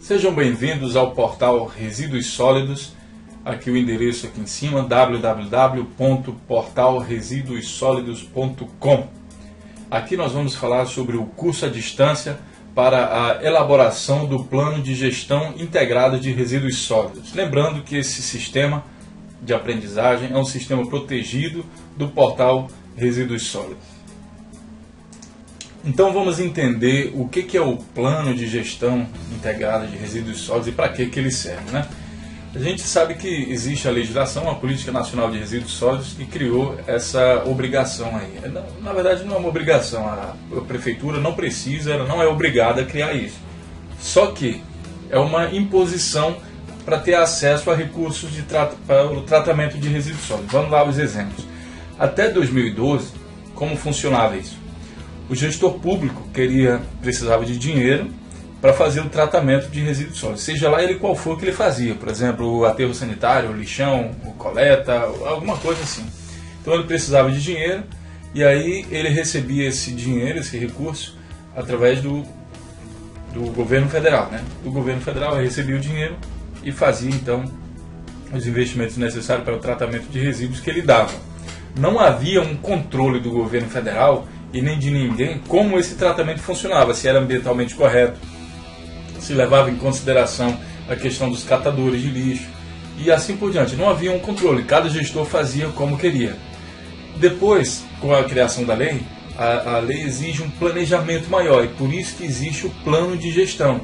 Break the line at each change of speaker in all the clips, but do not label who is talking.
Sejam bem-vindos ao portal Resíduos Sólidos. Aqui o endereço aqui em cima, www.portalresiduossolidos.com. Aqui nós vamos falar sobre o curso à distância para a elaboração do plano de gestão integrado de resíduos sólidos. Lembrando que esse sistema de aprendizagem é um sistema protegido do portal Resíduos Sólidos. Então vamos entender o que é o plano de gestão integrada de resíduos sólidos e para que ele serve, né? A gente sabe que existe a legislação, a Política Nacional de Resíduos Sólidos, que criou essa obrigação aí. Na verdade não é uma obrigação, a prefeitura não precisa, ela não é obrigada a criar isso. Só que é uma imposição para ter acesso a recursos para o tratamento de resíduos sólidos. Vamos lá os exemplos. Até 2012, como funcionava isso? O gestor público precisava de dinheiro para fazer o tratamento de resíduos sólidos, seja lá ele qual for que ele fazia, por exemplo, o aterro sanitário, o lixão, o coleta, alguma coisa assim. Então ele precisava de dinheiro e aí ele recebia esse dinheiro, esse recurso, através do governo federal, né? O governo federal recebia o dinheiro e fazia então os investimentos necessários para o tratamento de resíduos que ele dava. Não havia um controle do governo federal e nem de ninguém como esse tratamento funcionava, se era ambientalmente correto, se levava em consideração a questão dos catadores de lixo e assim por diante. Não havia um controle, cada gestor fazia como queria. Depois, com a criação da lei, a lei exige um planejamento maior e por isso que existe o plano de gestão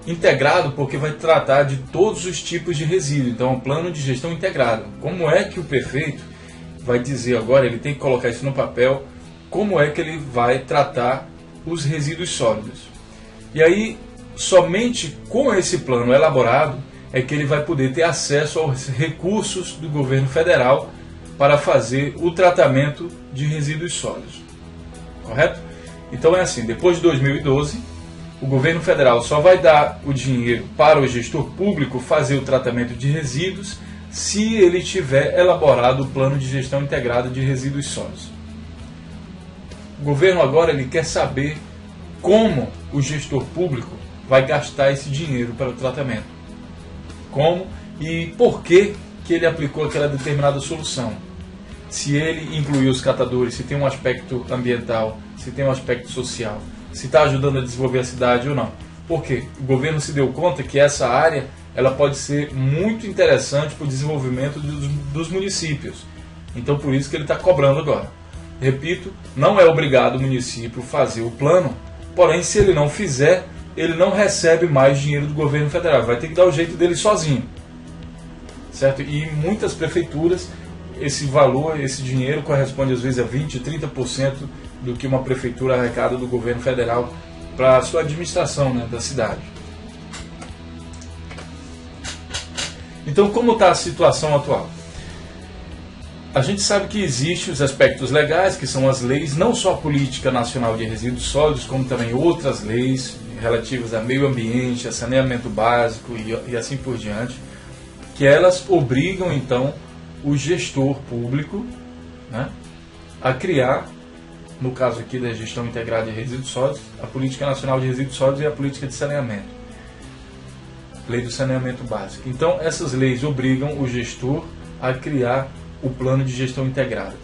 integrado, porque vai tratar de todos os tipos de resíduo. Então é um plano de gestão integrado. Como é que o prefeito vai dizer agora, ele tem que colocar isso no papel, como é que ele vai tratar os resíduos sólidos. E aí, somente com esse plano elaborado, é que ele vai poder ter acesso aos recursos do governo federal para fazer o tratamento de resíduos sólidos. Correto? Então é assim, depois de 2012, o governo federal só vai dar o dinheiro para o gestor público fazer o tratamento de resíduos se ele tiver elaborado o plano de gestão integrada de resíduos sólidos. O governo agora ele quer saber como o gestor público vai gastar esse dinheiro para o tratamento. Como e por que ele aplicou aquela determinada solução. Se ele incluiu os catadores, se tem um aspecto ambiental, se tem um aspecto social, se está ajudando a desenvolver a cidade ou não. Por quê? O governo se deu conta que essa área ela pode ser muito interessante para o desenvolvimento dos municípios. Então por isso que ele está cobrando agora. Repito, não é obrigado o município fazer o plano, porém se ele não fizer, ele não recebe mais dinheiro do governo federal, vai ter que dar o jeito dele sozinho. Certo? E em muitas prefeituras, esse valor, esse dinheiro corresponde às vezes a 20%, 30% do que uma prefeitura arrecada do governo federal para a sua administração, né, da cidade. Então como está a situação atual? A gente sabe que existem os aspectos legais, que são as leis, não só a Política Nacional de Resíduos Sólidos, como também outras leis relativas a meio ambiente, a saneamento básico e assim por diante, que elas obrigam então o gestor público, né, a criar, no caso aqui da gestão integrada de resíduos sólidos, a Política Nacional de Resíduos Sólidos e a Política de Saneamento, Lei do Saneamento Básico. Então essas leis obrigam o gestor a criar o plano de gestão integrada.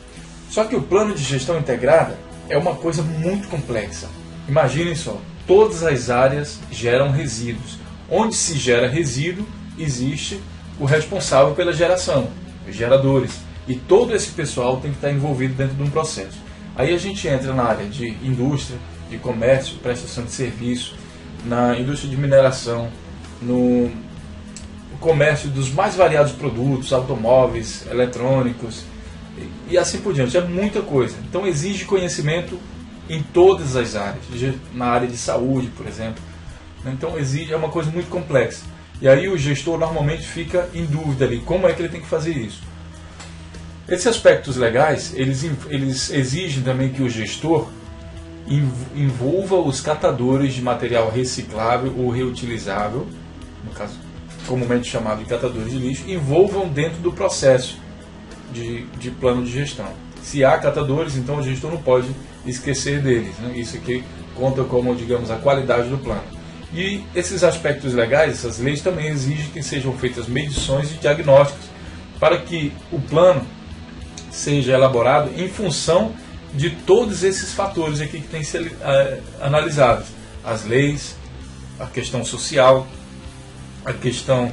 Só que o plano de gestão integrada é uma coisa muito complexa. Imaginem só, todas as áreas geram resíduos. Onde se gera resíduo, existe o responsável pela geração, os geradores. E todo esse pessoal tem que estar envolvido dentro de um processo. Aí a gente entra na área de indústria, de comércio, prestação de serviço, na indústria de mineração, no comércio dos mais variados produtos, automóveis, eletrônicos e assim por diante. É muita coisa. Então exige conhecimento em todas as áreas, na área de saúde, por exemplo. Então é uma coisa muito complexa. E aí o gestor normalmente fica em dúvida ali, como é que ele tem que fazer isso. Esses aspectos legais, eles exigem também que o gestor envolva os catadores de material reciclável ou reutilizável, no caso comumente chamado de catadores de lixo, envolvam dentro do processo de plano de gestão. Se há catadores, então o gestor não pode esquecer deles, né? Isso aqui conta como, digamos, a qualidade do plano. E esses aspectos legais, essas leis também exigem que sejam feitas medições e diagnósticos para que o plano seja elaborado em função de todos esses fatores aqui que têm que ser analisados. As leis, a questão social, a questão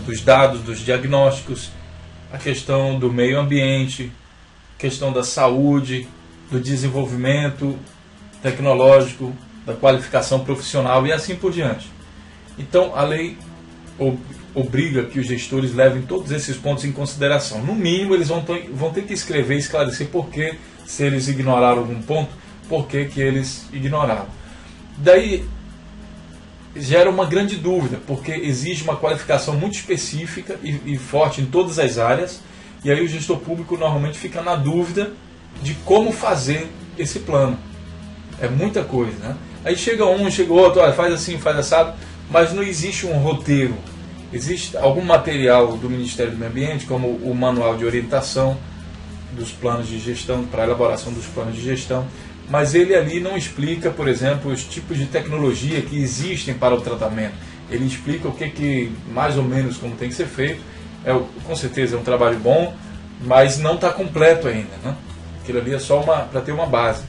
dos dados, dos diagnósticos, a questão do meio ambiente, a questão da saúde, do desenvolvimento tecnológico, da qualificação profissional e assim por diante. Então a lei obriga que os gestores levem todos esses pontos em consideração. No mínimo eles vão ter que escrever e esclarecer por que, se eles ignoraram algum ponto, por que eles ignoraram. Daí gera uma grande dúvida, porque exige uma qualificação muito específica e forte em todas as áreas, e aí o gestor público normalmente fica na dúvida de como fazer esse plano. É muita coisa, né? Aí chega um, chega outro, olha, faz assim, faz assado, mas não existe um roteiro. Existe algum material do Ministério do Meio Ambiente, como o Manual de Orientação dos Planos de Gestão, para a elaboração dos planos de gestão, mas ele ali não explica, por exemplo, os tipos de tecnologia que existem para o tratamento. Ele explica o que mais ou menos como tem que ser feito. Com certeza é um trabalho bom, mas não está completo ainda, né? Aquilo ali é só para ter uma base.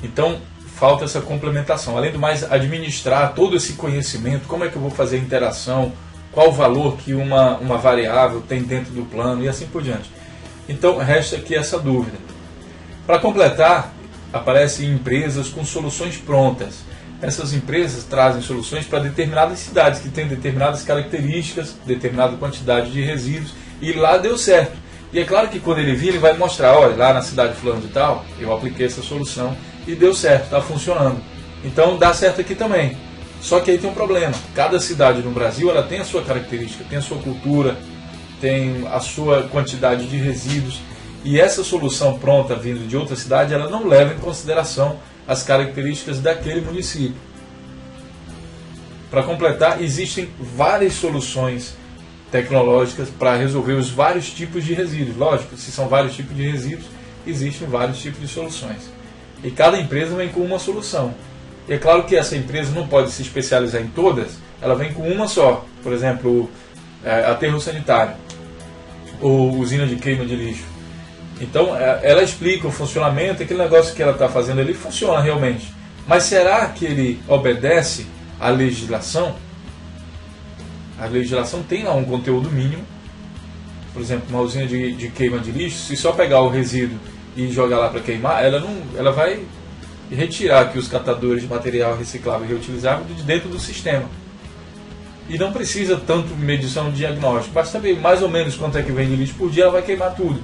Então falta essa complementação. Além do mais, administrar todo esse conhecimento, como é que eu vou fazer a interação, qual o valor que uma variável tem dentro do plano e assim por diante. Então resta aqui essa dúvida. Para completar, aparecem empresas com soluções prontas. Essas empresas trazem soluções para determinadas cidades que têm determinadas características, determinada quantidade de resíduos, e lá deu certo. E é claro que quando ele vir, ele vai mostrar, olha, lá na cidade fulano de tal, eu apliquei essa solução e deu certo, está funcionando. Então dá certo aqui também. Só que aí tem um problema. Cada cidade no Brasil ela tem a sua característica, tem a sua cultura, tem a sua quantidade de resíduos. E essa solução pronta vindo de outra cidade, ela não leva em consideração as características daquele município. Para completar, existem várias soluções tecnológicas para resolver os vários tipos de resíduos. Lógico, se são vários tipos de resíduos, existem vários tipos de soluções. E cada empresa vem com uma solução. E é claro que essa empresa não pode se especializar em todas, ela vem com uma só. Por exemplo, aterro sanitário, ou usina de queima de lixo. Então ela explica o funcionamento, aquele negócio que ela está fazendo ali funciona realmente. Mas será que ele obedece à legislação? A legislação tem lá um conteúdo mínimo. Por exemplo, uma usina de queima de lixo, se só pegar o resíduo e jogar lá para queimar, ela vai retirar aqui os catadores de material reciclável e reutilizável de dentro do sistema. E não precisa tanto medição de diagnóstico, basta saber mais ou menos quanto é que vem de lixo por dia, ela vai queimar tudo.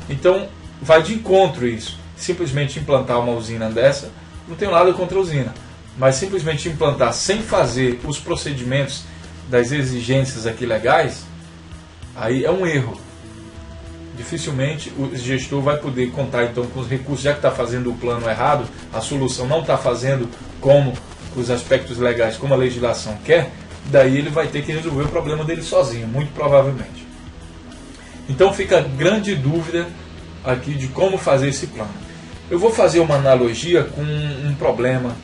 Então vai de encontro isso. Simplesmente implantar uma usina dessa, não tenho nada contra a usina, mas simplesmente implantar sem fazer os procedimentos das exigências aqui legais, aí é um erro. Dificilmente o gestor vai poder contar então com os recursos, já que está fazendo o plano errado, a solução não está fazendo como os aspectos legais, como a legislação quer, daí ele vai ter que resolver o problema dele sozinho, muito provavelmente. Então fica a grande dúvida aqui de como fazer esse plano. Eu vou fazer uma analogia com um problema,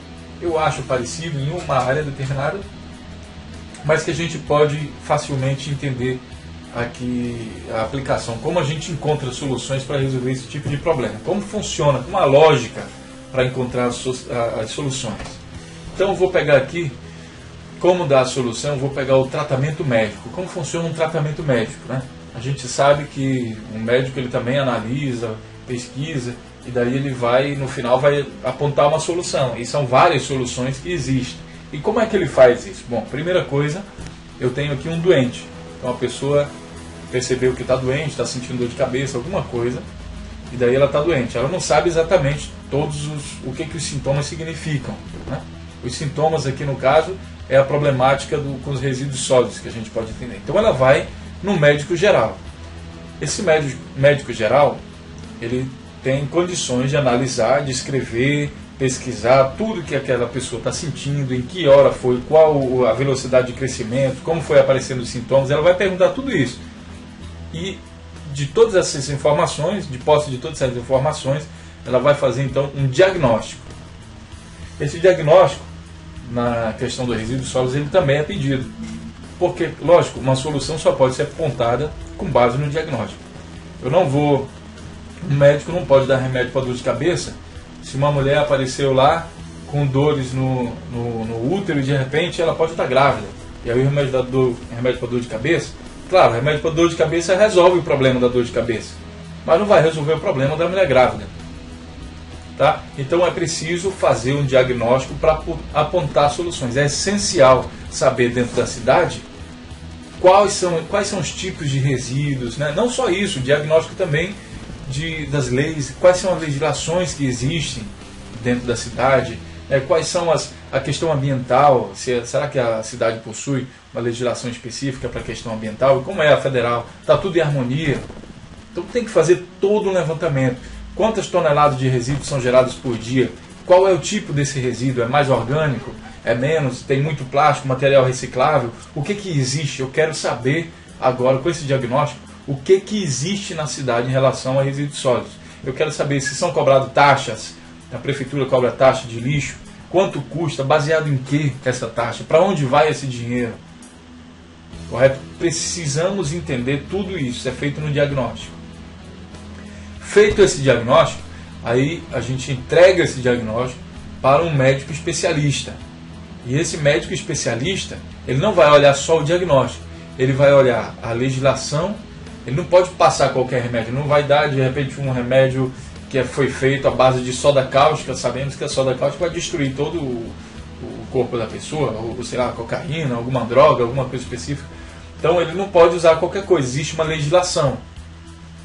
eu acho parecido em uma área determinada, mas que a gente pode facilmente entender aqui a aplicação, como a gente encontra soluções para resolver esse tipo de problema, como funciona, com uma lógica para encontrar as soluções. Então eu vou pegar aqui, como dar a solução, eu vou pegar o tratamento médico, como funciona um tratamento médico, né? A gente sabe que um médico ele também analisa, pesquisa, e daí ele vai, no final, vai apontar uma solução. E são várias soluções que existem. E como é que ele faz isso? Bom, primeira coisa, eu tenho aqui um doente. Então a pessoa percebeu que está doente, está sentindo dor de cabeça, alguma coisa, e daí ela está doente. Ela não sabe exatamente o que os sintomas significam, né? Os sintomas aqui, no caso, é a problemática com os resíduos sólidos, que a gente pode entender. Então ela vai no médico geral. Esse médico geral, ele tem condições de analisar, de escrever, pesquisar tudo que aquela pessoa está sentindo, em que hora foi, qual a velocidade de crescimento, como foi aparecendo os sintomas, ela vai perguntar tudo isso. E de todas essas informações, de posse de todas essas informações, ela vai fazer então um diagnóstico. Esse diagnóstico na questão do resíduo sólido, ele também é pedido. Porque, lógico, uma solução só pode ser apontada com base no diagnóstico. O médico não pode dar remédio para dor de cabeça se uma mulher apareceu lá com dores no útero e de repente ela pode estar grávida. E aí o remédio para dor de cabeça, claro, o remédio para dor de cabeça resolve o problema da dor de cabeça, mas não vai resolver o problema da mulher grávida. Tá? Então é preciso fazer um diagnóstico para apontar soluções. É essencial saber dentro da cidade quais são os tipos de resíduos, né? Não só isso, o diagnóstico também das leis, quais são as legislações que existem dentro da cidade, quais são a questão ambiental, será que a cidade possui uma legislação específica para a questão ambiental, e como é a federal, está tudo em harmonia. Então tem que fazer todo um levantamento. Quantas toneladas de resíduos são geradas por dia? Qual é o tipo desse resíduo? É mais orgânico? É menos? Tem muito plástico, material reciclável? O que existe? Eu quero saber agora, com esse diagnóstico, o que existe na cidade em relação a resíduos sólidos. Eu quero saber se são cobradas taxas, a prefeitura cobra taxa de lixo, quanto custa, baseado em que essa taxa, para onde vai esse dinheiro. Correto? Precisamos entender tudo isso, é feito no diagnóstico. Feito esse diagnóstico, aí a gente entrega esse diagnóstico para um médico especialista. E esse médico especialista, ele não vai olhar só o diagnóstico, ele vai olhar a legislação. Ele não pode passar qualquer remédio, não vai dar de repente um remédio que foi feito à base de soda cáustica. Sabemos que a soda cáustica vai destruir todo o corpo da pessoa, ou sei lá, cocaína, alguma droga, alguma coisa específica. Então ele não pode usar qualquer coisa, existe uma legislação.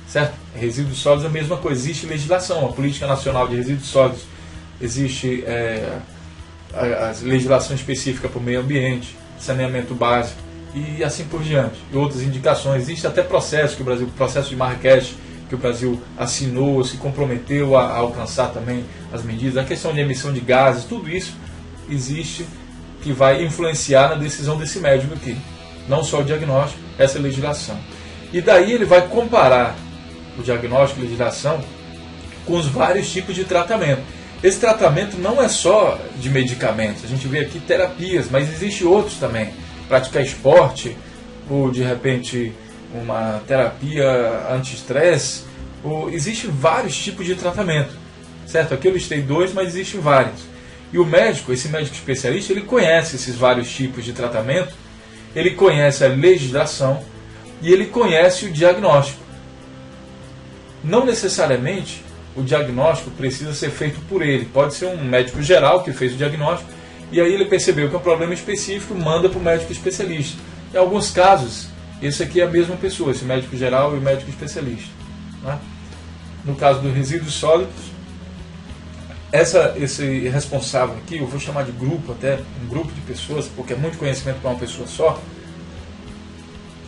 Certo? Resíduos sólidos é a mesma coisa, existe legislação, a Política Nacional de Resíduos Sólidos, existe a legislação específica para o meio ambiente, saneamento básico e assim por diante, e outras indicações. Existe até processo processo de Marrakech, que o Brasil assinou, se comprometeu a alcançar também as medidas, a questão de emissão de gases, tudo isso existe que vai influenciar na decisão desse médico aqui, não só o diagnóstico, essa legislação. E daí ele vai comparar o diagnóstico e legislação com os vários tipos de tratamento. Esse tratamento não é só de medicamentos, a gente vê aqui terapias, mas existem outros também. Praticar esporte, ou de repente uma terapia anti-estresse, existem vários tipos de tratamento. Certo? Aqui eu listei 2, mas existem vários. E o médico, esse médico especialista, ele conhece esses vários tipos de tratamento, ele conhece a legislação e ele conhece o diagnóstico. Não necessariamente o diagnóstico precisa ser feito por ele. Pode ser um médico geral que fez o diagnóstico e aí ele percebeu que é um problema específico, manda para o médico especialista. Em alguns casos, esse aqui é a mesma pessoa, esse médico geral e o médico especialista. Né? No caso dos resíduos sólidos, esse responsável aqui, eu vou chamar de grupo até, um grupo de pessoas, porque é muito conhecimento para uma pessoa só,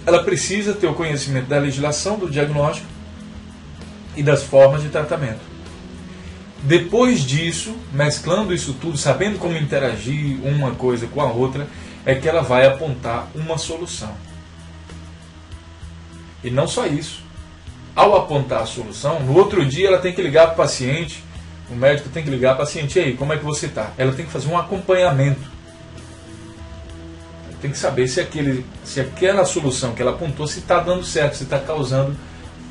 ela precisa ter o conhecimento da legislação, do diagnóstico e das formas de tratamento. Depois disso, mesclando isso tudo, sabendo como interagir uma coisa com a outra, é que ela vai apontar uma solução. E não só isso. Ao apontar a solução, no outro dia ela tem que ligar para o paciente, o médico tem que ligar para o paciente, e aí, como é que você está? Ela tem que fazer um acompanhamento. Tem que saber se aquela solução que ela apontou, se está dando certo, se está causando.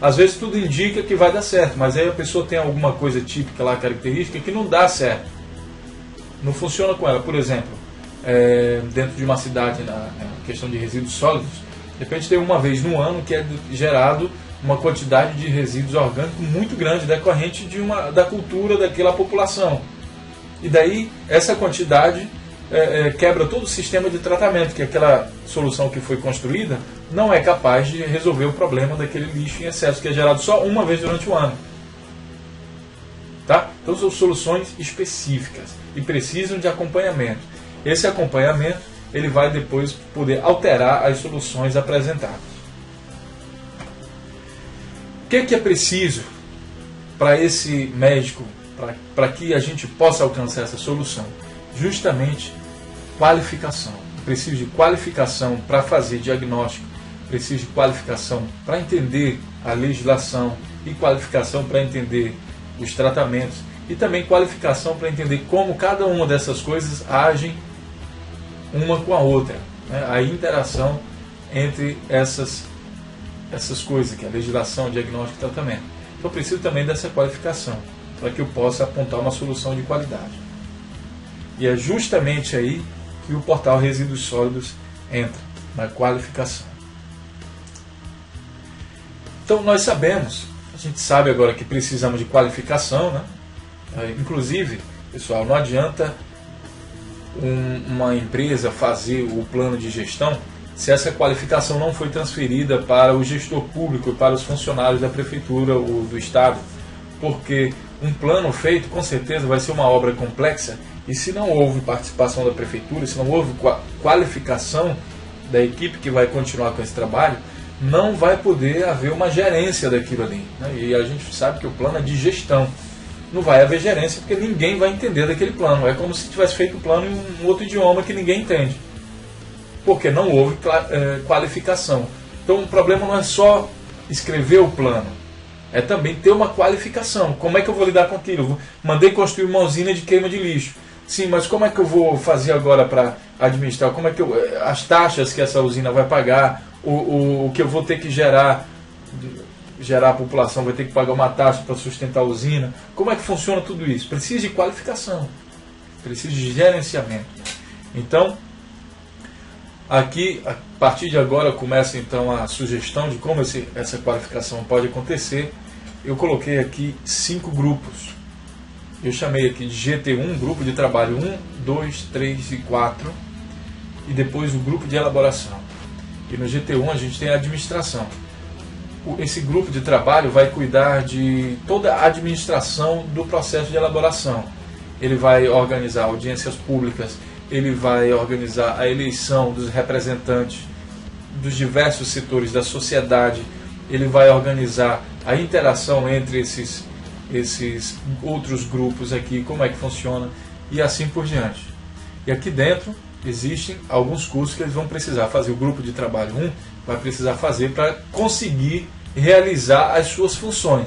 Às vezes tudo indica que vai dar certo, mas aí a pessoa tem alguma coisa típica lá, característica, que não dá certo. Não funciona com ela. Por exemplo, dentro de uma cidade, na questão de resíduos sólidos, de repente tem uma vez no ano que é gerado uma quantidade de resíduos orgânicos muito grande, decorrente da cultura daquela população. E daí essa quantidade quebra todo o sistema de tratamento, que aquela solução que foi construída não é capaz de resolver o problema daquele lixo em excesso, que é gerado só uma vez durante o ano. Tá? Então são soluções específicas e precisam de acompanhamento. Esse acompanhamento ele vai depois poder alterar as soluções apresentadas. O que é preciso para esse médico, para que a gente possa alcançar essa solução? Justamente qualificação. Preciso de qualificação para fazer diagnóstico, preciso de qualificação para entender a legislação e qualificação para entender os tratamentos e também qualificação para entender como cada uma dessas coisas agem uma com a outra, né? A interação entre essas coisas, que é a legislação, diagnóstico e tratamento. Então eu preciso também dessa qualificação, para que eu possa apontar uma solução de qualidade. E é justamente aí que o portal Resíduos Sólidos entra, na qualificação. Então nós sabemos, a gente sabe agora que precisamos de qualificação, né? Inclusive, pessoal, não adianta uma empresa fazer o plano de gestão se essa qualificação não foi transferida para o gestor público, para os funcionários da prefeitura ou do estado, porque um plano feito com certeza vai ser uma obra complexa, e se não houve participação da prefeitura, se não houve qualificação da equipe que vai continuar com esse trabalho, não vai poder haver uma gerência daquilo ali, né? E a gente sabe que o plano é de gestão. Não vai haver gerência porque ninguém vai entender daquele plano. É como se tivesse feito o plano em um outro idioma que ninguém entende, porque não houve qualificação. Então o problema não é só escrever o plano, é também ter uma qualificação. Como é que eu vou lidar com aquilo? Mandei construir uma usina de queima de lixo. Sim, mas como é que eu vou fazer agora para administrar? Como é que as taxas que essa usina vai pagar, o que eu vou ter que gerar a população vai ter que pagar uma taxa para sustentar a usina. Como é que funciona tudo isso? Precisa de qualificação, precisa de gerenciamento. Então, aqui, a partir de agora, começa então a sugestão de como essa qualificação pode acontecer. Eu coloquei aqui 5 grupos. Eu chamei aqui de GT1, grupo de trabalho 1, 2, 3 e 4, e depois o grupo de elaboração. E no GT1 a gente tem a administração. Esse grupo de trabalho vai cuidar de toda a administração do processo de elaboração. Ele vai organizar audiências públicas, ele vai organizar a eleição dos representantes dos diversos setores da sociedade, ele vai organizar a interação entre esses outros grupos aqui, como é que funciona, e assim por diante. E aqui dentro existem alguns cursos que eles vão precisar fazer. O grupo de trabalho 1 vai precisar fazer para conseguir realizar as suas funções.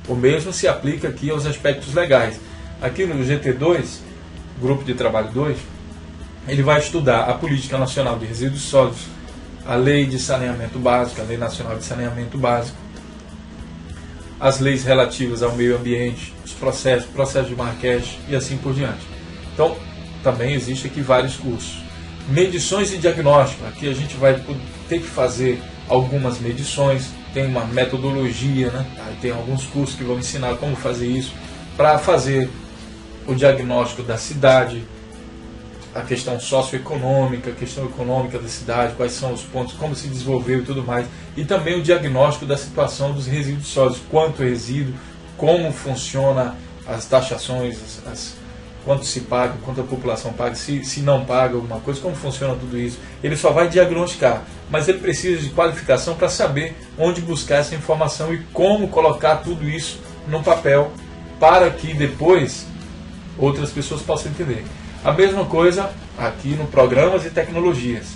O mesmo se aplica aqui aos aspectos legais. Aqui no GT2, grupo de trabalho 2, ele vai estudar a Política Nacional de Resíduos Sólidos, a Lei de Saneamento Básico, a Lei Nacional de Saneamento Básico, as leis relativas ao meio ambiente, os processos de Marrakech e assim por diante. Então, também existe aqui vários cursos. Medições e diagnóstico. Aqui a gente vai ter que fazer algumas medições, tem uma metodologia, né? Aí tem alguns cursos que vão ensinar como fazer isso, para fazer o diagnóstico da cidade, a questão socioeconômica, a questão econômica da cidade, quais são os pontos, como se desenvolveu e tudo mais, e também o diagnóstico da situação dos resíduos sólidos, quanto resíduo, como funciona as taxações, quanto se paga, quanto a população paga, se não paga alguma coisa, como funciona tudo isso. Ele só vai diagnosticar, mas ele precisa de qualificação para saber onde buscar essa informação e como colocar tudo isso no papel para que depois outras pessoas possam entender. A mesma coisa aqui no Programas e Tecnologias.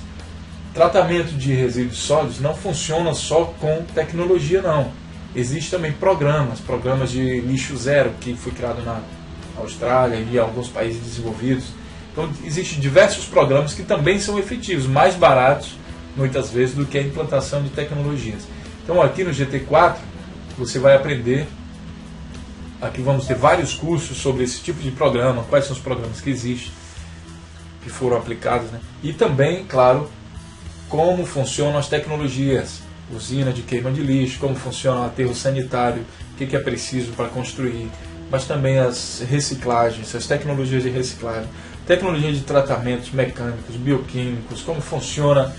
Tratamento de resíduos sólidos não funciona só com tecnologia, não. Existem também programas de lixo zero, que foi criado na Austrália e em alguns países desenvolvidos. Então, existem diversos programas que também são efetivos, mais baratos, muitas vezes, do que a implantação de tecnologias. Então, aqui no GT4, você vai aprender. Aqui vamos ter vários cursos sobre esse tipo de programa, quais são os programas que existem, que foram aplicados, né? E também, claro, como funcionam as tecnologias, usina de queima de lixo, como funciona o aterro sanitário, o que é preciso para construir, mas também as reciclagens, as tecnologias de reciclagem, tecnologia de tratamentos mecânicos, bioquímicos, como funciona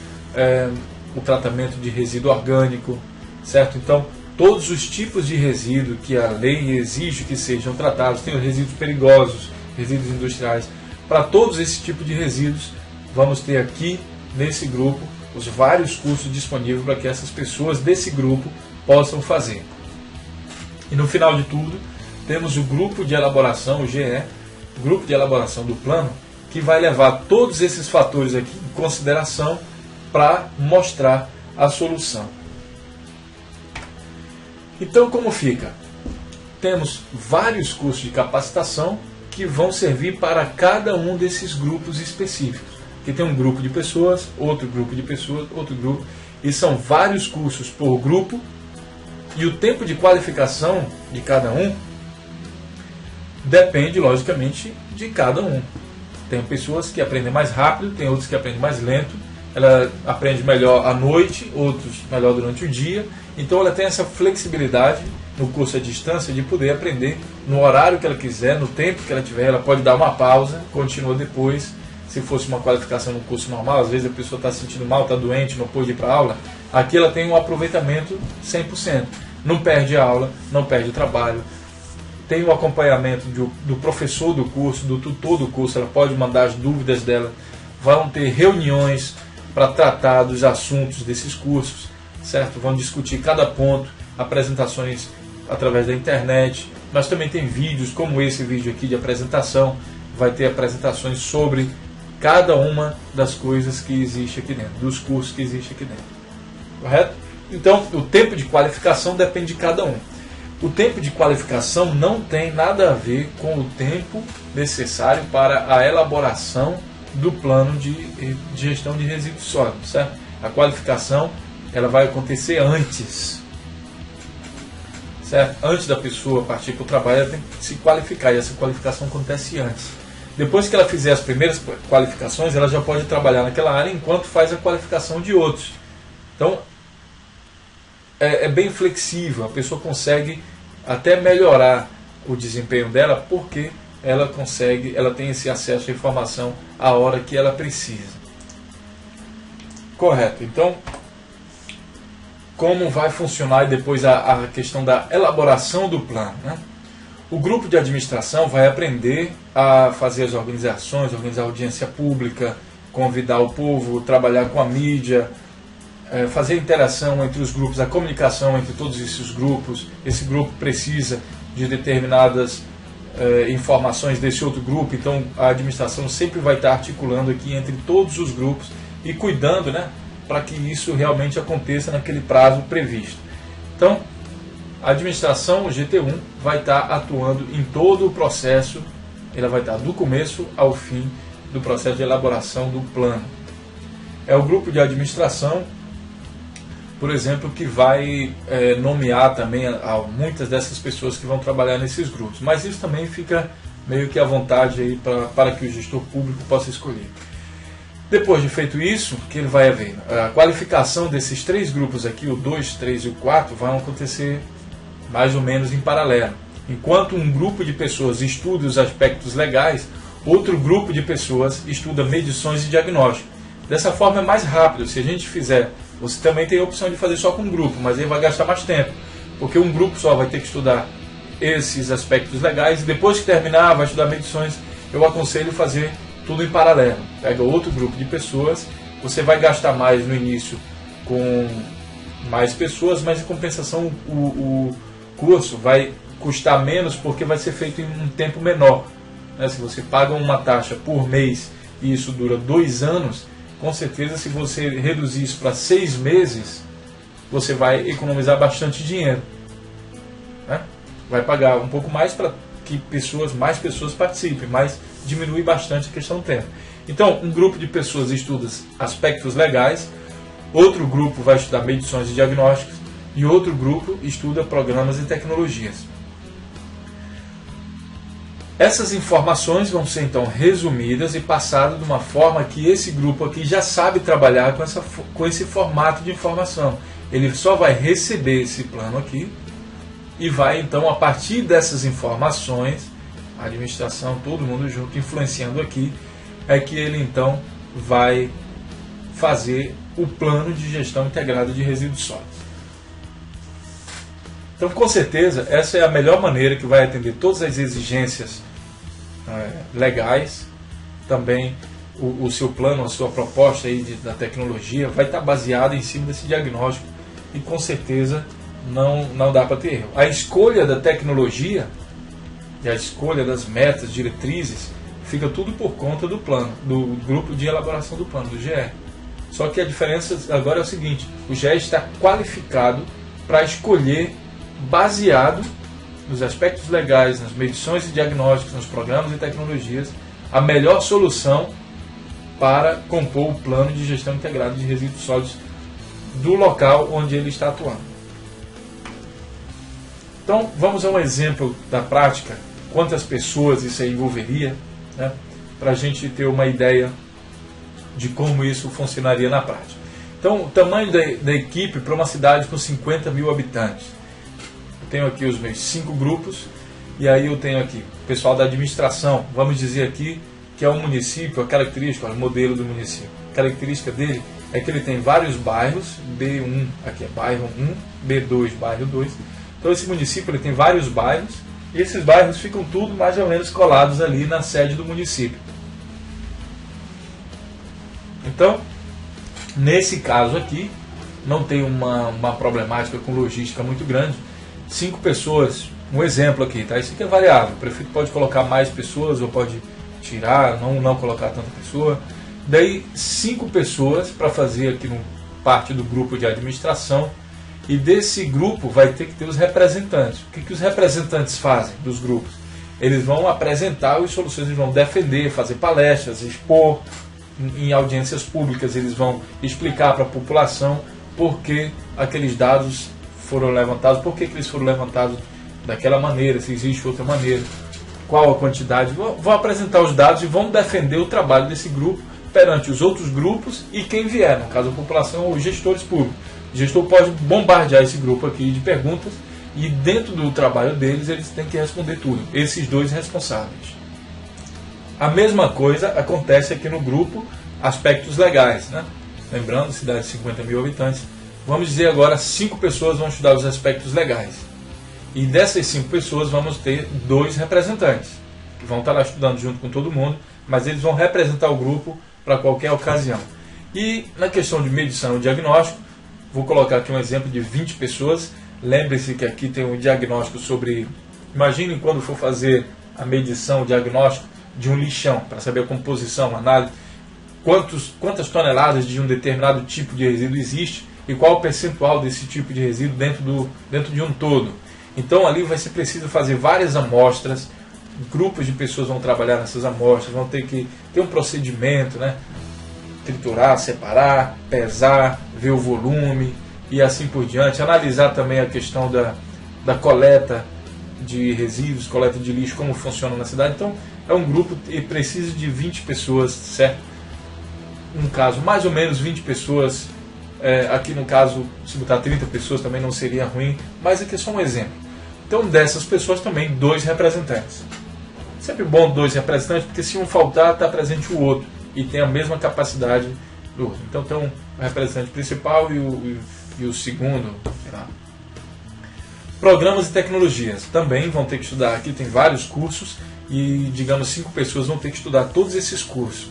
o tratamento de resíduo orgânico, certo? Então, todos os tipos de resíduo que a lei exige que sejam tratados, tem os resíduos perigosos, resíduos industriais. Para todos esses tipos de resíduos, vamos ter aqui nesse grupo os vários cursos disponíveis para que essas pessoas desse grupo possam fazer. E no final de tudo, temos o grupo de elaboração, o GE, grupo de elaboração do plano, que vai levar todos esses fatores aqui em consideração para mostrar a solução. Então, como fica? Temos vários cursos de capacitação que vão servir para cada um desses grupos específicos. que tem um grupo de pessoas, outro grupo de pessoas, outro grupo, e são vários cursos por grupo, e o tempo de qualificação de cada um depende, logicamente, de cada um. Tem pessoas que aprendem mais rápido, tem outros que aprendem mais lento, ela aprende melhor à noite, outros melhor durante o dia, então ela tem essa flexibilidade no curso à distância de poder aprender no horário que ela quiser, no tempo que ela tiver, ela pode dar uma pausa, continua depois. Se fosse uma qualificação no curso normal, às vezes a pessoa está se sentindo mal, está doente, não pôde ir para a aula, aqui ela tem um aproveitamento 100%. Não perde a aula, não perde o trabalho, tem o acompanhamento do professor do curso, do tutor do curso, ela pode mandar as dúvidas dela, vão ter reuniões para tratar dos assuntos desses cursos, certo? Vão discutir cada ponto, apresentações através da internet, mas também tem vídeos como esse vídeo aqui de apresentação, vai ter apresentações sobre cada uma das coisas que existe aqui dentro, dos cursos que existe aqui dentro, correto? Então, o tempo de qualificação depende de cada um. O tempo de qualificação não tem nada a ver com o tempo necessário para a elaboração do plano de gestão de resíduos sólidos, certo? A qualificação ela vai acontecer antes, certo? Antes da pessoa partir para o trabalho, ela tem que se qualificar, e essa qualificação acontece antes. Depois que ela fizer as primeiras qualificações, ela já pode trabalhar naquela área enquanto faz a qualificação de outros. Então, é bem flexível, a pessoa consegue até melhorar o desempenho dela, porque ela tem esse acesso à informação a hora que ela precisa. Correto. Então, como vai funcionar depois a questão da elaboração do plano, né? O grupo de administração vai aprender a fazer as organizações, organizar audiência pública, convidar o povo, trabalhar com a mídia, fazer a interação entre os grupos, a comunicação entre todos esses grupos. Esse grupo precisa de determinadas informações desse outro grupo, então a administração sempre vai estar articulando aqui entre todos os grupos e cuidando, né, para que isso realmente aconteça naquele prazo previsto. Então, a administração, o GT1, vai estar atuando em todo o processo, ela vai estar do começo ao fim do processo de elaboração do plano. É o grupo de administração, por exemplo, que vai nomear também muitas dessas pessoas que vão trabalhar nesses grupos. Mas isso também fica meio que à vontade aí para que o gestor público possa escolher. Depois de feito isso, o que ele vai haver? A qualificação desses três grupos aqui, o 2, 3 e o 4, vão acontecer mais ou menos em paralelo. Enquanto um grupo de pessoas estuda os aspectos legais, outro grupo de pessoas estuda medições e diagnóstico. Dessa forma é mais rápido. Se a gente fizer, você também tem a opção de fazer só com um grupo, mas aí vai gastar mais tempo, porque um grupo só vai ter que estudar esses aspectos legais e depois que terminar vai estudar medições. Eu aconselho fazer tudo em paralelo. Pega outro grupo de pessoas, você vai gastar mais no início com mais pessoas, mas em compensação o curso vai custar menos porque vai ser feito em um tempo menor, né? Se você paga uma taxa por mês e isso dura 2 anos, com certeza se você reduzir isso para 6 meses, você vai economizar bastante dinheiro, né? Vai pagar um pouco mais para que mais pessoas participem, mas diminui bastante a questão do tempo. Então, um grupo de pessoas estuda aspectos legais, outro grupo vai estudar medições e diagnósticos e outro grupo estuda programas e tecnologias. Essas informações vão ser então resumidas e passadas de uma forma que esse grupo aqui já sabe trabalhar com esse formato de informação. Ele só vai receber esse plano aqui e vai então, a partir dessas informações, a administração, todo mundo junto, influenciando aqui, é que ele então vai fazer o plano de gestão integrada de resíduos sólidos. Então, com certeza, essa é a melhor maneira que vai atender todas as exigências legais. Também o seu plano, a sua proposta aí da tecnologia vai estar baseada em cima desse diagnóstico e com certeza não dá para ter erro. A escolha da tecnologia e a escolha das metas, diretrizes, fica tudo por conta do plano, do grupo de elaboração do plano, do GE. Só que a diferença agora é o seguinte: o GE está qualificado para escolher, baseado nos aspectos legais, nas medições e diagnósticos, nos programas e tecnologias, a melhor solução para compor o plano de gestão integrada de resíduos sólidos do local onde ele está atuando. Então, vamos a um exemplo da prática, quantas pessoas isso aí envolveria, né, para a gente ter uma ideia de como isso funcionaria na prática. Então, o tamanho da equipe para uma cidade com 50 mil habitantes. Eu tenho aqui os meus 5 grupos, e aí eu tenho aqui o pessoal da administração, vamos dizer aqui que é um município, a característica, o modelo do município. A característica dele é que ele tem vários bairros, B1 aqui é bairro 1, B2 bairro 2. Então esse município ele tem vários bairros, e esses bairros ficam tudo mais ou menos colados ali na sede do município. Então, nesse caso aqui, não tem uma problemática com logística muito grande. 5 pessoas, um exemplo aqui, tá? Isso aqui é variável, o prefeito pode colocar mais pessoas ou pode tirar, não colocar tanta pessoa. Daí 5 pessoas para fazer aqui parte do grupo de administração, e desse grupo vai ter que ter os representantes. O que os representantes fazem dos grupos? Eles vão apresentar as soluções, eles vão defender, fazer palestras, expor em audiências públicas, eles vão explicar para a população por que aqueles dados foram levantados, por que eles foram levantados daquela maneira, se existe outra maneira, qual a quantidade. Vão apresentar os dados e vão defender o trabalho desse grupo perante os outros grupos e quem vier, no caso a população ou os gestores públicos. O gestor pode bombardear esse grupo aqui de perguntas e dentro do trabalho deles eles têm que responder tudo, esses 2 responsáveis. A mesma coisa acontece aqui no grupo aspectos legais, né? Lembrando, cidade de 50 mil habitantes, vamos dizer agora 5 pessoas vão estudar os aspectos legais. E dessas 5 pessoas vamos ter 2 representantes, que vão estar lá estudando junto com todo mundo, mas eles vão representar o grupo para qualquer ocasião. E na questão de medição e diagnóstico, vou colocar aqui um exemplo de 20 pessoas. Lembre-se que aqui tem um diagnóstico sobre... Imaginem quando for fazer a medição, o diagnóstico de um lixão, para saber a composição, a análise, quantas toneladas de um determinado tipo de resíduo existe e qual o percentual desse tipo de resíduo dentro de um todo. Então ali vai ser preciso fazer várias amostras, grupos de pessoas vão trabalhar nessas amostras, vão ter que ter um procedimento, né? Triturar, separar, pesar, ver o volume e assim por diante. Analisar também a questão da coleta de resíduos, coleta de lixo, como funciona na cidade. Então é um grupo e precisa de 20 pessoas, certo? No caso, mais ou menos 20 pessoas. Aqui no caso, se botar 30 pessoas também não seria ruim, mas aqui é só um exemplo. Então dessas pessoas também 2 representantes. Sempre bom 2 representantes, porque se um faltar, está presente o outro e tem a mesma capacidade do outro. Então tem o representante principal e o segundo, sei lá. Programas e tecnologias também vão ter que estudar. Aqui tem vários cursos e, digamos, 5 pessoas vão ter que estudar todos esses cursos.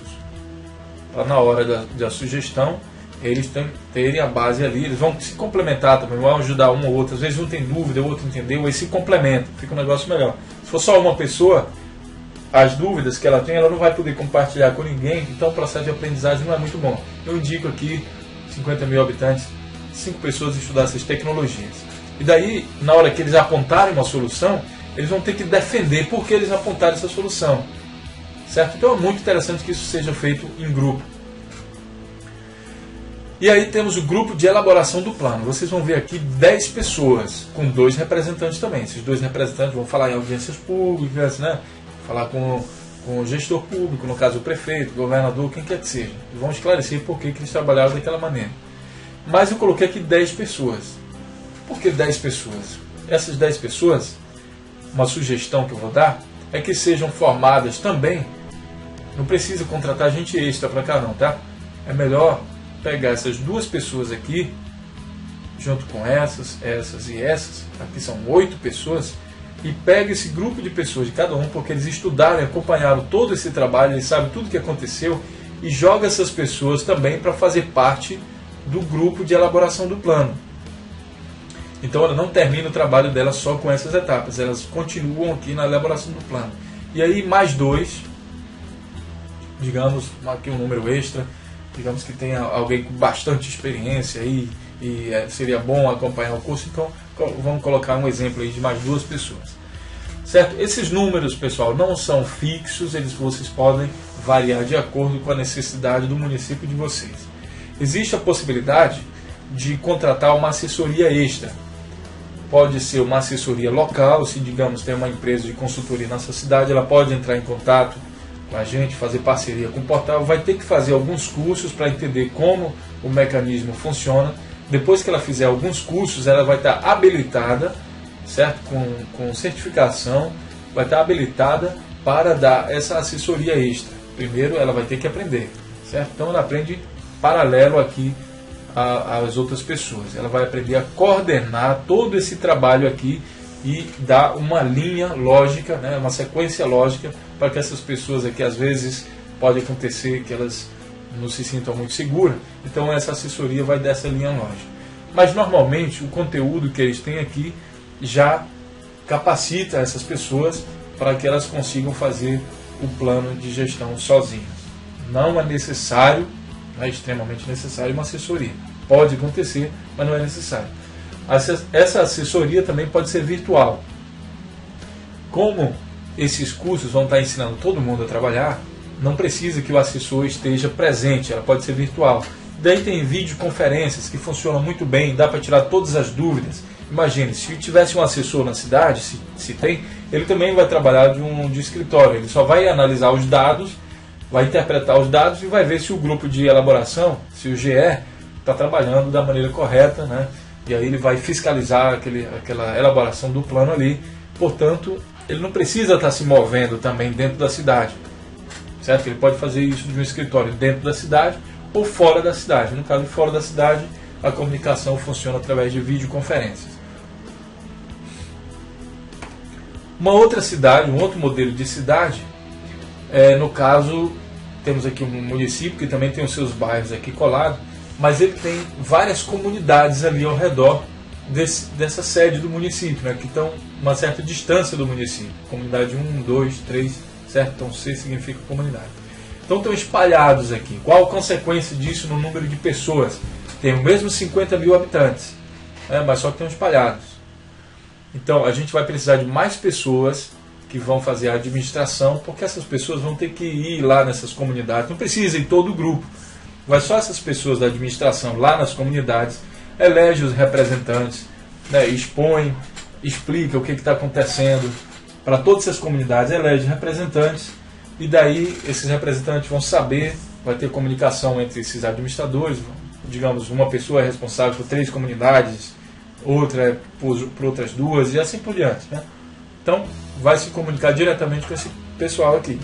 Para na hora da sugestão, eles terem a base ali, eles vão se complementar também, vão ajudar um ou outro. Às vezes um tem dúvida, o outro entendeu, aí se complementa, fica um negócio melhor. Se for só uma pessoa, as dúvidas que ela tem, ela não vai poder compartilhar com ninguém, então o processo de aprendizagem não é muito bom. Eu indico aqui, 50 mil habitantes, 5 pessoas estudar essas tecnologias. E daí, na hora que eles apontarem uma solução, eles vão ter que defender por que eles apontaram essa solução. Certo? Então é muito interessante que isso seja feito em grupo. E aí temos o grupo de elaboração do plano. Vocês vão ver aqui 10 pessoas, com 2 representantes também. Esses 2 representantes vão falar em audiências públicas, né? Falar com o gestor público, no caso o prefeito, o governador, quem quer que seja. E vão esclarecer por que eles trabalharam daquela maneira. Mas eu coloquei aqui 10 pessoas. Por que 10 pessoas? Essas 10 pessoas, uma sugestão que eu vou dar, é que sejam formadas também. Não precisa contratar gente extra para cá não, tá? É melhor pegar essas 2 pessoas aqui, junto com essas e essas, aqui são 8 pessoas, e pega esse grupo de pessoas de cada um, porque eles estudaram e acompanharam todo esse trabalho, eles sabem tudo o que aconteceu, e joga essas pessoas também para fazer parte do grupo de elaboração do plano. Então ela não termina o trabalho dela só com essas etapas, elas continuam aqui na elaboração do plano. E aí mais 2, digamos, aqui um número extra, digamos que tenha alguém com bastante experiência aí, seria bom acompanhar o curso, então vamos colocar um exemplo aí de mais 2 pessoas. certo? Esses números, pessoal, não são fixos, vocês podem variar de acordo com a necessidade do município de vocês. Existe a possibilidade de contratar uma assessoria extra. Pode ser uma assessoria local, se digamos tem uma empresa de consultoria na sua cidade, ela pode entrar em contato com a gente, fazer parceria com o portal, vai ter que fazer alguns cursos para entender como o mecanismo funciona. Depois que ela fizer alguns cursos, ela vai estar habilitada, certo? Com certificação, vai estar habilitada para dar essa assessoria extra. Primeiro ela vai ter que aprender, certo? Então ela aprende paralelo aqui às outras pessoas. Ela vai aprender a coordenar todo esse trabalho aqui e dar uma linha lógica, né, uma sequência lógica para que essas pessoas aqui, às vezes, pode acontecer que elas não se sintam muito seguras. Então essa assessoria vai dessa linha lógica. Mas normalmente o conteúdo que eles têm aqui já capacita essas pessoas para que elas consigam fazer o plano de gestão sozinhas. Não é necessário, não é extremamente necessário uma assessoria. Pode acontecer, mas não é necessário. Essa assessoria também pode ser virtual. Como esses cursos vão estar ensinando todo mundo a trabalhar, não precisa que o assessor esteja presente, ela pode ser virtual. Daí tem videoconferências que funcionam muito bem, dá para tirar todas as dúvidas. Imagine, se tivesse um assessor na cidade, se tem, ele também vai trabalhar de escritório, ele só vai analisar os dados, vai interpretar os dados e vai ver se o grupo de elaboração, se o GE, está trabalhando da maneira correta, né? E aí ele vai fiscalizar aquela elaboração do plano ali. Portanto, ele não precisa estar se movendo também dentro da cidade, certo? Ele pode fazer isso de um escritório dentro da cidade ou fora da cidade. No caso de fora da cidade, a comunicação funciona através de videoconferências. Uma outra cidade, um outro modelo de cidade, no caso, temos aqui um município que também tem os seus bairros aqui colados, mas ele tem várias comunidades ali ao redor dessa sede do município, né, que estão uma certa distância do município. Comunidade 1, 2, 3, certo? Então C significa comunidade. Então estão espalhados aqui. Qual a consequência disso no número de pessoas? Tem o mesmo 50 mil habitantes, mas só que estão espalhados. Então a gente vai precisar de mais pessoas que vão fazer a administração, porque essas pessoas vão ter que ir lá nessas comunidades. Não precisa ir todo o grupo. Vai só essas pessoas da administração lá nas comunidades, elege os representantes, né, expõe, explica o que está acontecendo para todas essas comunidades, elege representantes, e daí esses representantes vão saber, vai ter comunicação entre esses administradores, digamos, uma pessoa é responsável por 3 comunidades, outra é por outras 2 e assim por diante, né? Então vai se comunicar diretamente com esse pessoal aqui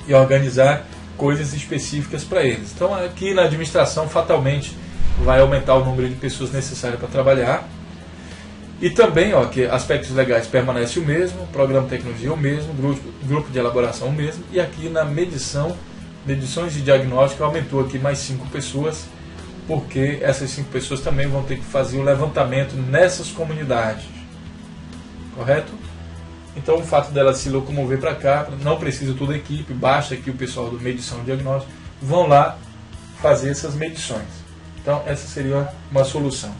e organizar coisas específicas para eles. Então aqui na administração fatalmente vai aumentar o número de pessoas necessárias para trabalhar. E também, que aspectos legais permanecem o mesmo, programa de tecnologia o mesmo, grupo de elaboração o mesmo, e aqui na medições de diagnóstico aumentou aqui mais 5 pessoas, porque essas 5 pessoas também vão ter que fazer o levantamento nessas comunidades. Correto? Então o fato dela se locomover para cá, não precisa toda a equipe, basta que o pessoal do medição e diagnóstico vão lá fazer essas medições. Então essa seria uma solução.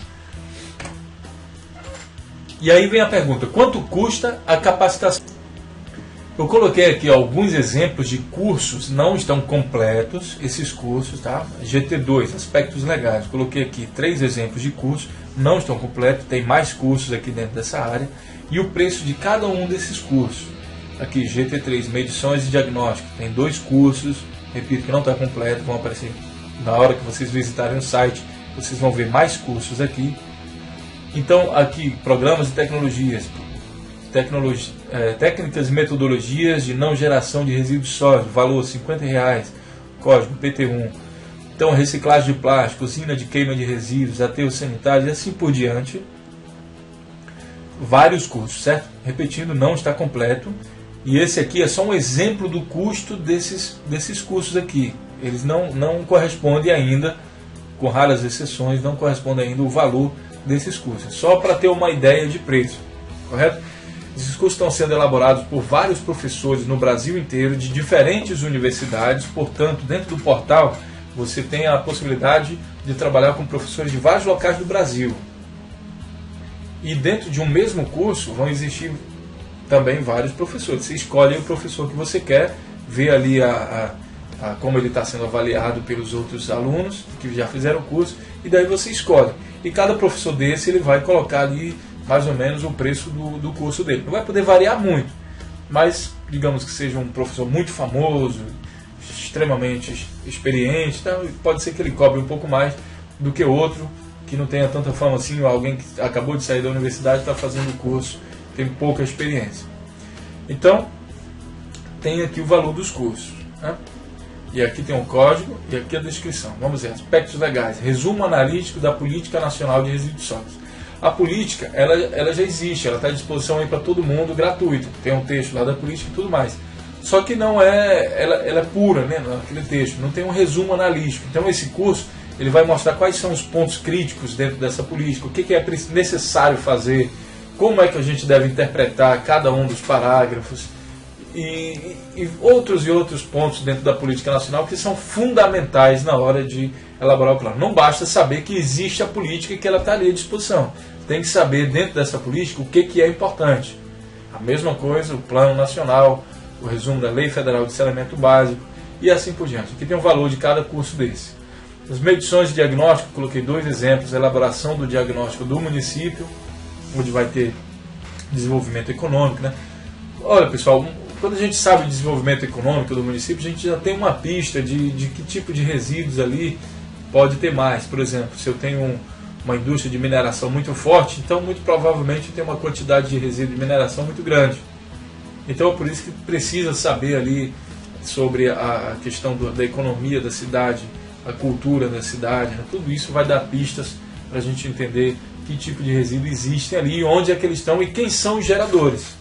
E aí vem a pergunta, quanto custa a capacitação? Eu coloquei aqui alguns exemplos de cursos, não estão completos esses cursos, tá? GT2, aspectos legais, coloquei aqui 3 exemplos de cursos, não estão completos, tem mais cursos aqui dentro dessa área, e o preço de cada um desses cursos. Aqui GT3, medições e diagnóstico, tem 2 cursos, repito que não está completo, vão aparecer na hora que vocês visitarem o site, vocês vão ver mais cursos aqui. Então aqui, programas e tecnologias, técnicas e metodologias de não geração de resíduos sólidos, valor R$50, código PT1. Então reciclagem de plástico, usina de queima de resíduos, aterros sanitários e assim por diante. Vários cursos, certo? Repetindo, não está completo. E esse aqui é só um exemplo do custo desses cursos aqui. Eles não correspondem ainda, com raras exceções, não corresponde ainda o valor desses cursos. Só para ter uma ideia de preço, correto? Esses cursos estão sendo elaborados por vários professores no Brasil inteiro, de diferentes universidades, portanto, dentro do portal, você tem a possibilidade de trabalhar com professores de vários locais do Brasil. E dentro de um mesmo curso vão existir também vários professores. Você escolhe o professor que você quer, vê ali como ele está sendo avaliado pelos outros alunos que já fizeram o curso, e daí você escolhe. E cada professor desse, ele vai colocar ali mais ou menos o preço do curso dele. Não vai poder variar muito, mas digamos que seja um professor muito famoso, extremamente experiente, então pode ser que ele cobre um pouco mais do que outro que não tenha tanta fama assim, ou alguém que acabou de sair da universidade está fazendo o curso, tem pouca experiência. Então, tem aqui o valor dos cursos, né? E aqui tem um código e aqui a descrição. Vamos ver, aspectos legais. Resumo analítico da Política Nacional de Resíduos Sólidos. A política, ela já existe, ela está à disposição aí para todo mundo, gratuita. Tem um texto lá da política e tudo mais. Só que não é, ela é pura, né, naquele texto, não tem um resumo analítico. Então esse curso, ele vai mostrar quais são os pontos críticos dentro dessa política, o que é necessário fazer, como é que a gente deve interpretar cada um dos parágrafos, e outros pontos dentro da política nacional que são fundamentais na hora de elaborar o plano. Não basta saber que existe a política e que ela está ali à disposição. Tem que saber dentro dessa política o que é importante. A mesma coisa, o plano nacional, o resumo da Lei Federal de Saneamento Básico e assim por diante. Aqui tem o valor de cada curso desse. As medições de diagnóstico, coloquei 2 exemplos. A elaboração do diagnóstico do município, onde vai ter desenvolvimento econômico, né? Olha, pessoal, quando a gente sabe o desenvolvimento econômico do município, a gente já tem uma pista de que tipo de resíduos ali pode ter mais. Por exemplo, se eu tenho uma indústria de mineração muito forte, então muito provavelmente tem uma quantidade de resíduo de mineração muito grande. Então é por isso que precisa saber ali sobre a questão da economia da cidade, a cultura da cidade, né? Tudo isso vai dar pistas para a gente entender que tipo de resíduo existem ali, onde é que eles estão e quem são os geradores.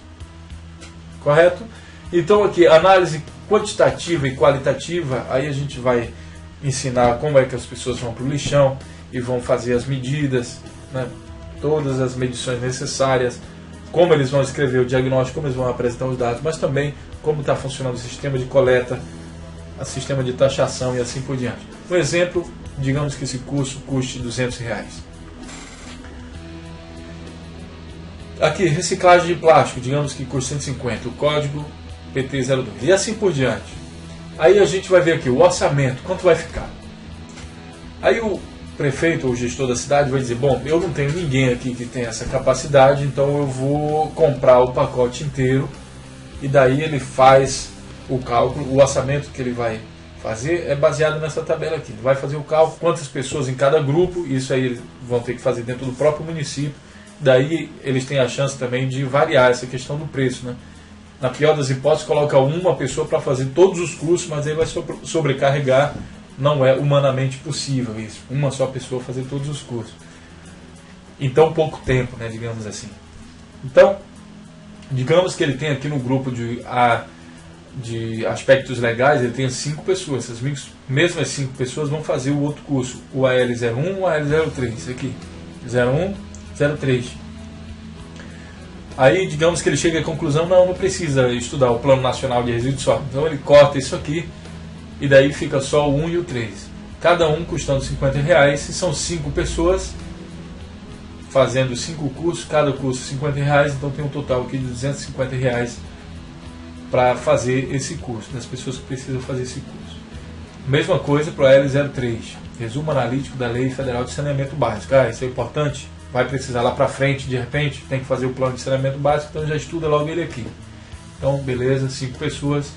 Correto? Então aqui, análise quantitativa e qualitativa, aí a gente vai ensinar como é que as pessoas vão para o lixão e vão fazer as medidas, né? Todas as medições necessárias, como eles vão escrever o diagnóstico, como eles vão apresentar os dados, mas também como está funcionando o sistema de coleta, o sistema de taxação e assim por diante. Um exemplo, digamos que esse curso custe R$200. Aqui, reciclagem de plástico, digamos que custa 150, o código PT02 e assim por diante. Aí a gente vai ver aqui o orçamento, quanto vai ficar. Aí o prefeito ou o gestor da cidade vai dizer, bom, eu não tenho ninguém aqui que tenha essa capacidade, então eu vou comprar o pacote inteiro, e daí ele faz o cálculo, o orçamento que ele vai fazer é baseado nessa tabela aqui. Ele vai fazer o cálculo, quantas pessoas em cada grupo, isso aí eles vão ter que fazer dentro do próprio município, daí eles têm a chance também de variar essa questão do preço, né? Na pior das hipóteses, coloca uma pessoa para fazer todos os cursos, mas aí vai sobrecarregar, não é humanamente possível isso, uma só pessoa fazer todos os cursos. Então, pouco tempo, né, digamos assim. Então, digamos que ele tem aqui no grupo de aspectos legais, ele tem 5 pessoas. Essas mesmas 5 pessoas vão fazer o outro curso, o AL01, o AL03, isso aqui, 01, 03. Aí, digamos que ele chega à conclusão, não precisa estudar o Plano Nacional de Resíduos Sólidos. Então ele corta isso aqui, e daí fica só o 1 e o 3. Cada um custando R$50, se são 5 pessoas fazendo 5 cursos, cada curso R$50, então tem um total aqui de R$250 para fazer esse curso, das pessoas que precisam fazer esse curso. Mesma coisa para o L03, resumo analítico da Lei Federal de Saneamento Básico. Isso é importante, vai precisar lá para frente, de repente, tem que fazer o plano de saneamento básico, então já estuda logo ele aqui. Então, beleza, 5 pessoas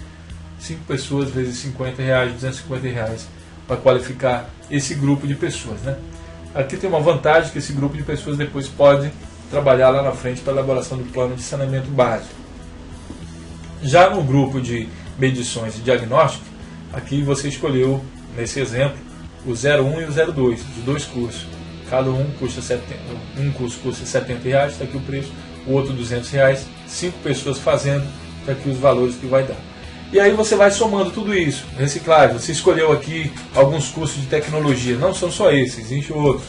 vezes R$50, R$250 para qualificar esse grupo de pessoas, né? Aqui tem uma vantagem que esse grupo de pessoas depois pode trabalhar lá na frente para a elaboração do plano de saneamento básico. Já no grupo de medições e diagnóstico, aqui você escolheu, nesse exemplo, o 01 e o 02, os 2 cursos. Cada um custa um curso custa R$70, está aqui o preço, o outro R$200, 5 pessoas fazendo, está aqui os valores que vai dar. E aí você vai somando tudo isso. Reciclagem, você escolheu aqui alguns cursos de tecnologia, não são só esses, existem outros.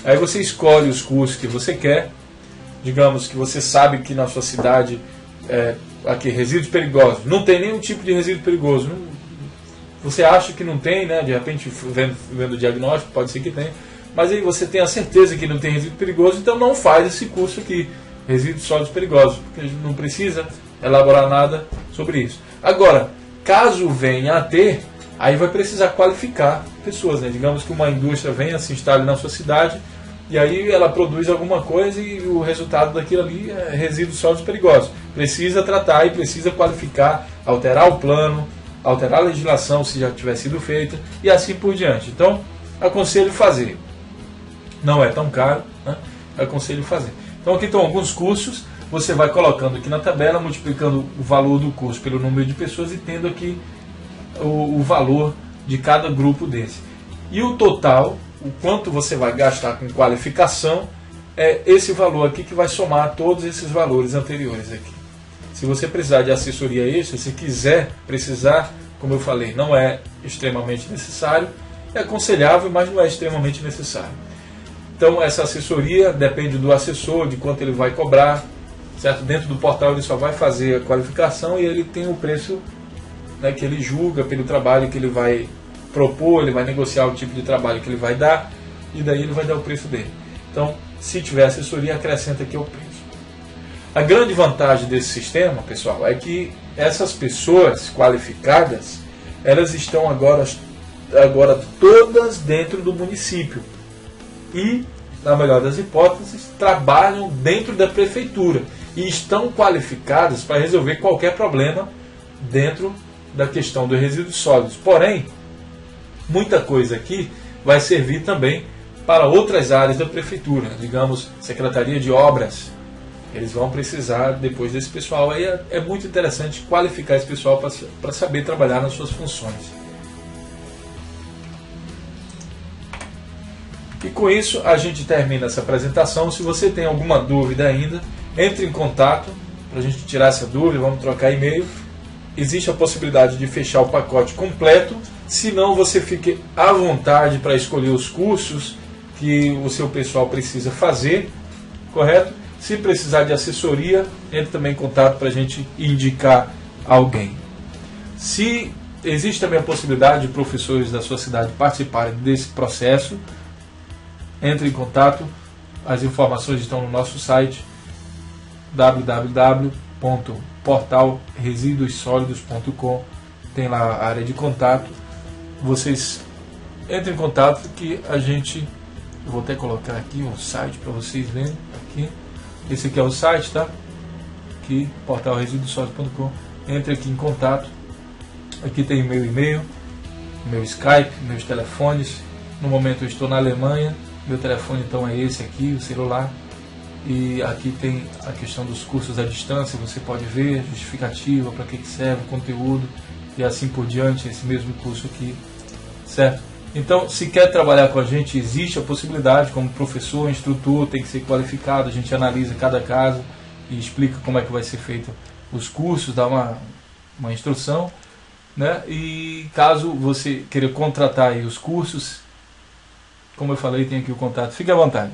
Aí você escolhe os cursos que você quer, digamos que você sabe que na sua cidade, aqui, resíduos perigosos, não tem nenhum tipo de resíduo perigoso. Você acha que não tem, né? De repente, vendo o diagnóstico, pode ser que tenha, mas aí você tem a certeza que não tem resíduo perigoso, então não faz esse curso aqui. resíduos sólidos perigosos, porque a gente não precisa elaborar nada sobre isso. Agora, caso venha a ter, aí vai precisar qualificar pessoas, né? Digamos que uma indústria venha, se instale na sua cidade, e aí ela produz alguma coisa e o resultado daquilo ali é resíduos sólidos perigosos. Precisa tratar e precisa qualificar, alterar o plano, alterar a legislação se já tiver sido feita e assim por diante. Então, aconselho fazer. Não é tão caro, né? Aconselho fazer. Então aqui estão alguns cursos, você vai colocando aqui na tabela, multiplicando o valor do curso pelo número de pessoas e tendo aqui o valor de cada grupo desse. E o total, o quanto você vai gastar com qualificação, é esse valor aqui que vai somar todos esses valores anteriores aqui. Se você precisar de assessoria extra, se quiser precisar, como eu falei, não é extremamente necessário, é aconselhável, mas não é extremamente necessário. Então essa assessoria depende do assessor, de quanto ele vai cobrar, certo? Dentro do portal ele só vai fazer a qualificação e ele tem o preço, né, que ele julga pelo trabalho que ele vai propor, ele vai negociar o tipo de trabalho que ele vai dar e daí ele vai dar o preço dele. Então, se tiver assessoria, acrescenta aqui o preço. A grande vantagem desse sistema, pessoal, é que essas pessoas qualificadas, elas estão agora todas dentro do município e, na melhor das hipóteses, trabalham dentro da prefeitura e estão qualificadas para resolver qualquer problema dentro da questão dos resíduos sólidos. Porém, muita coisa aqui vai servir também para outras áreas da prefeitura, digamos, Secretaria de Obras. Eles vão precisar depois desse pessoal. Aí é muito interessante qualificar esse pessoal para saber trabalhar nas suas funções. E com isso a gente termina essa apresentação. Se você tem alguma dúvida ainda, entre em contato para a gente tirar essa dúvida, vamos trocar e-mail. Existe a possibilidade de fechar o pacote completo, se não você fique à vontade para escolher os cursos que o seu pessoal precisa fazer, correto? Se precisar de assessoria, entre também em contato para a gente indicar alguém. Se existe também a possibilidade de professores da sua cidade participarem desse processo, entre em contato. As informações estão no nosso site www.portalresiduossolidos.com. Tem lá a área de contato. Vocês entrem em contato que a gente... Eu vou até colocar aqui o site para vocês verem. Aqui. Esse aqui é o site, tá? Aqui, portalresiduossolidos.com. Entre aqui em contato. Aqui tem meu e-mail, meu Skype, meus telefones. No momento eu estou na Alemanha. Meu telefone então é esse aqui, o celular. E aqui tem a questão dos cursos à distância. Você pode ver justificativa, para que serve o conteúdo e assim por diante. Esse mesmo curso aqui, certo? Então, se quer trabalhar com a gente, existe a possibilidade, como professor, instrutor, tem que ser qualificado. A gente analisa cada caso e explica como é que vai ser feito os cursos, dá uma instrução, né? E caso você queira contratar aí os cursos, como eu falei, tem aqui o contato. Fique à vontade.